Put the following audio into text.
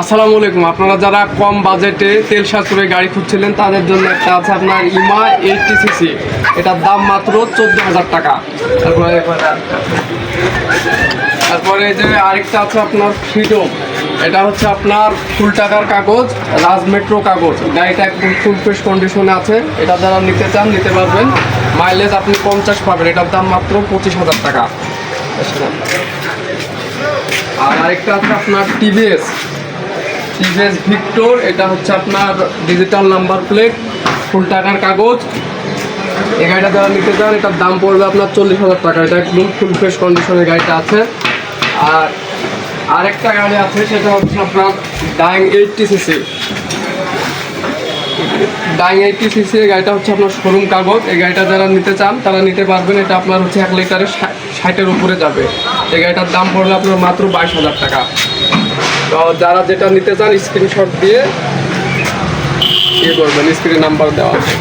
আসসালামু আলাইকুম। আপনারা যারা কম বাজেটে তেল সাশ্রয়ী গাড়ি খুঁজছিলেন তাদের জন্য একটা আছে আপনার ইমা 80cc। এটার দাম মাত্র 14,000 টাকা। তারপরে এই যে আরেকটা আছে আপনার ফ্রিডম। এটা হচ্ছে আপনার ফুল টাকার কাগজ, রাজ মেট্রো কাগজ। গাড়িটা একদম ফুল ফ্রেশ কন্ডিশনে আছে। এটা যারা নিতে চান নিতে পারবেন। মাইলেজ আপনি 50 পাবেন। এটার দাম মাত্র 25,000 টাকা। আর আরেকটা আছে আপনার টিভিএস ভিক্টর। এটা হচ্ছে আপনার ডিজিটাল নাম্বার প্লেট, ফুল টাকার কাগজ। এই গাড়িটা যারা নিতে চান এটার দাম পড়বে আপনার 40,000 টাকা। এটা একদম ফুল ফ্রেশ কন্ডিশনের গাড়িটা আছে। আর আরেকটা গাড়ি আছে সেটা হচ্ছে আপনার ডাইং 80cc। গাড়িটা হচ্ছে আপনার শোরুম কাগজ। এই গাড়িটা যারা নিতে চান তারা নিতে পারবেন। এটা আপনার হচ্ছে 1 লিটারে 60-এর উপরে যাবে। এই গাড়িটার দাম পড়বে আপনার মাত্র 22,000 টাকা। তো যারা যেটা নিতে চান স্ক্রিনশট দিয়ে করবেন, স্ক্রিনে নাম্বার দেওয়া আছে।